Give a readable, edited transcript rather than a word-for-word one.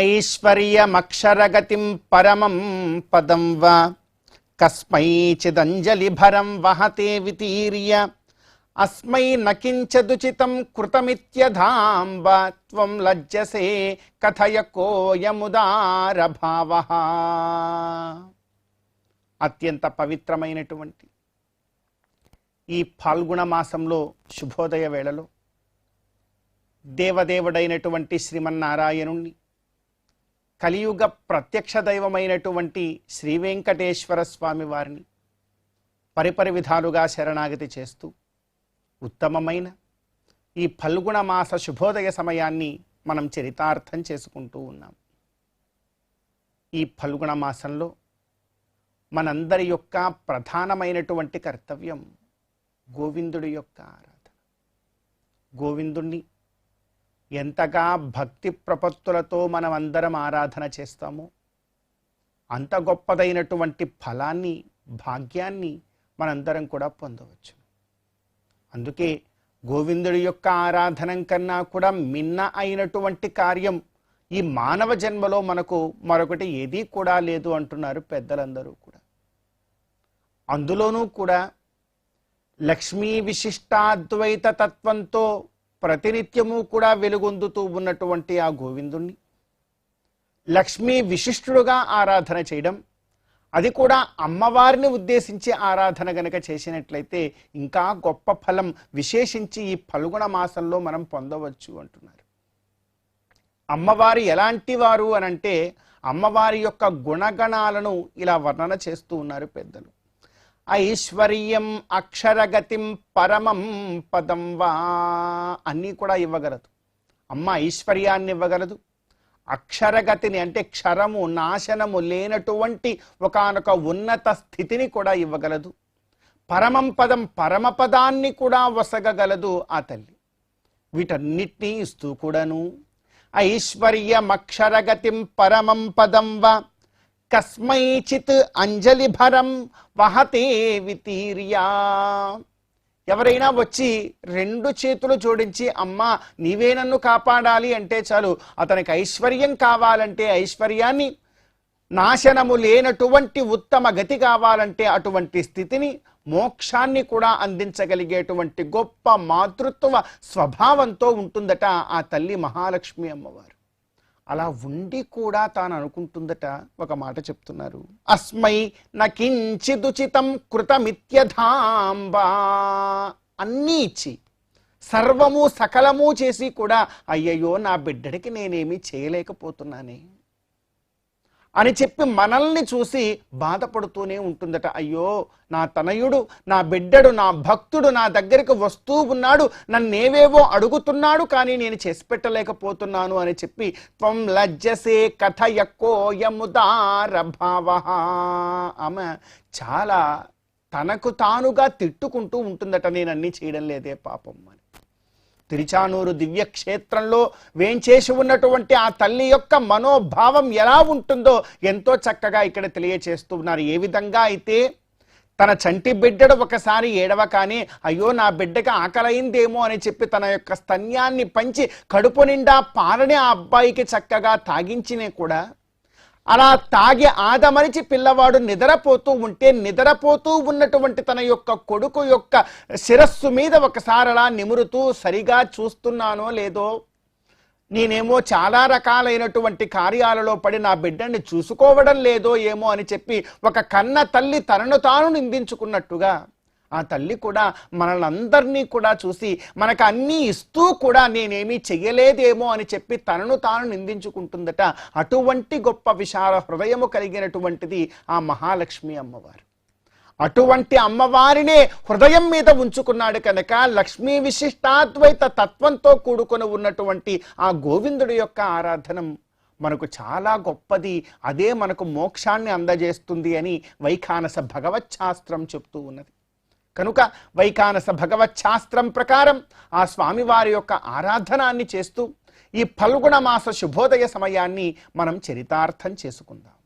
ఐశ్వర్యమక్షరగతిం పరమం పదం వా కస్మైచిదంజలిభరం వహతే వితీర్య అస్మై నకించదుచితం కృతమిత్యధాంబ త్వం లజ్జసే కథయ కోయముదార భావః. అత్యంత పవిత్రమైనటువంటి ఈ ఫాల్గుణ మాసంలో శుభోదయ వేళలో దేవదేవుడైనటువంటి శ్రీమన్నారాయణుణ్ణి, కలియుగ ప్రత్యక్ష దైవమైనటువంటి శ్రీ వెంకటేశ్వర స్వామి వారిని పరిపరి విధాలుగా శరణాగతి చేస్తూ ఉత్తమమైన ఈ ఫల్గుణ మాస శుభోదయ సమయాన్ని మనం చరితార్థం చేసుకుంటూ ఉన్నాం. ఈ ఫల్గుణ మాసంలో మనందరి యొక్క ప్రధానమైనటువంటి కర్తవ్యం గోవిందుడి యొక్క ఆరాధన. గోవిందుణ్ణి ఎంతగా భక్తి ప్రపత్తులతో మనం అందరం ఆరాధన చేస్తామో అంత గొప్పదైనటువంటి ఫలాన్ని, భాగ్యాన్ని మనందరం కూడా పొందవచ్చు. అందుకే గోవిందుడి యొక్క ఆరాధన కన్నా కూడా మిన్న అయినటువంటి కార్యం ఈ మానవ జన్మలో మనకు మరొకటి ఏదీ కూడా లేదు అంటున్నారు పెద్దలందరూ కూడా. అందులోనూ కూడా లక్ష్మీ విశిష్టాద్వైత తత్వంతో ప్రతినిత్యము కూడా వెలుగొందుతూ ఉన్నటువంటి ఆ గోవిందుణ్ణి లక్ష్మీ విశిష్టుడుగా ఆరాధన చేయడం, అది కూడా అమ్మవారిని ఉద్దేశించి ఆరాధన గనక చేసినట్లయితే ఇంకా గొప్ప ఫలం విశేషించి ఈ ఫల్గుణ మాసంలో మనం పొందవచ్చు అంటున్నారు. అమ్మవారు ఎలాంటి వారు అనంటే అమ్మవారి యొక్క గుణగణాలను ఇలా వర్ణన చేస్తూ ఉన్నారు పెద్దలు. ఐశ్వర్యం అక్షరగతిం పరమం పదం వా, అన్నీ కూడా ఇవ్వగలదు. అమ్మ ఐశ్వర్యాన్ని ఇవ్వగలదు, అక్షరగతిని అంటే క్షరము నాశనము లేనటువంటి ఒకానొక ఉన్నత స్థితిని కూడా ఇవ్వగలదు. పరమం పదం పరమపదాన్ని కూడా వసగగలదు ఆ తల్లి. వీటన్నిటినీ ఇస్తూ కూడాను ఐశ్వర్యమక్షరగతిం పరమం పదం వా కస్మైచిత్ అంజలిభరం వహతే వితీర్యా. ఎవరైనా వచ్చి రెండు చేతులు జోడించి అమ్మా నీవే నన్ను కాపాడాలి అంటే చాలు, అతనికి ఐశ్వర్యం కావాలంటే ఐశ్వర్యాన్ని, నాశనము లేనటువంటి ఉత్తమ గతి కావాలంటే అటువంటి స్థితిని, మోక్షాన్ని కూడా అందించగలిగేటువంటి గొప్ప మాతృత్వ స్వభావంతో ఉంటుందట ఆ తల్లి మహాలక్ష్మి అమ్మవారు. అలా ఉండి కూడా తాను అనుకుంటుందట, ఒక మాట చెప్తున్నారు. అస్మై నకించిదుచితం కృతమిత్యధాంబా. అన్నీ ఇచ్చి సర్వము సకలము చేసి కూడా అయ్యయ్యో నా బిడ్డడికి నేనేమీ చేయలేకపోతున్నానే అని చెప్పి మనల్ని చూసి బాధపడుతూనే ఉంటుందట. అయ్యో నా తనయుడు, నా బిడ్డడు, నా భక్తుడు నా దగ్గరికి వస్తూ ఉన్నాడు, నన్నేవేవో అడుగుతున్నాడు, కానీ నేను చేసి పెట్టలేకపోతున్నాను అని చెప్పి త్వం లజ్జసే కథయ కోయముదార భావః. ఆమె చాలా తనకు తానుగా తిట్టుకుంటూ ఉంటుందట, నేను అన్నీ చేయడం లేదే పాపం అని. తిరుచానూరు దివ్యక్షేత్రంలో వేంచేసి ఉన్నటువంటి ఆ తల్లి యొక్క మనోభావం ఎలా ఉంటుందో ఎంతో చక్కగా ఇక్కడ తెలియచేస్తూ ఉన్నారు. ఏ విధంగా అయితే తన చంటి బిడ్డడు ఒకసారి ఏడవకానే అయ్యో నా బిడ్డకి ఆకలైందేమో అని చెప్పి తన యొక్క స్తన్యాన్ని పంచి కడుపు నిండా పాలని ఆ అబ్బాయికి చక్కగా తాగించినే కూడా అలా తాగి ఆదమరిచి పిల్లవాడు నిద్రపోతూ ఉంటే నిద్రపోతూ ఉన్నటువంటి తన యొక్క కొడుకు యొక్క శిరస్సు మీద ఒకసారి అలా నిమురుతూ సరిగా చూస్తున్నానో లేదో, నేనేమో చాలా రకాలైనటువంటి కార్యాలలో పడి నా బిడ్డని చూసుకోవడం లేదో ఏమో అని చెప్పి ఒక కన్న తల్లి తనను తాను నిందించుకున్నట్టుగా ఆ తల్లి కూడా మనల్ని కూడా చూసి మనకు అన్నీ ఇస్తూ కూడా నేనేమీ చెయ్యలేదేమో అని చెప్పి తనను తాను నిందించుకుంటుందట. అటువంటి గొప్ప విశాల హృదయము కలిగినటువంటిది ఆ మహాలక్ష్మి అమ్మవారు. అటువంటి అమ్మవారినే హృదయం మీద ఉంచుకున్నాడు కనుక లక్ష్మీ విశిష్టాద్వైత తత్వంతో కూడుకొని ఉన్నటువంటి ఆ గోవిందుడి యొక్క ఆరాధనం మనకు చాలా గొప్పది, అదే మనకు మోక్షాన్ని అందజేస్తుంది అని వైఖానస భగవచ్ఛాస్త్రం చెప్తూ ఉన్నది. కనుక వైఖానస భగవచ్ఛాస్త్రం ప్రకారం ఆ స్వామివారి యొక్క ఆరాధనాన్ని చేస్తూ ఈ ఫల్గుణ మాస శుభోదయ సమయాన్ని మనం చరితార్థం చేసుకుందాం.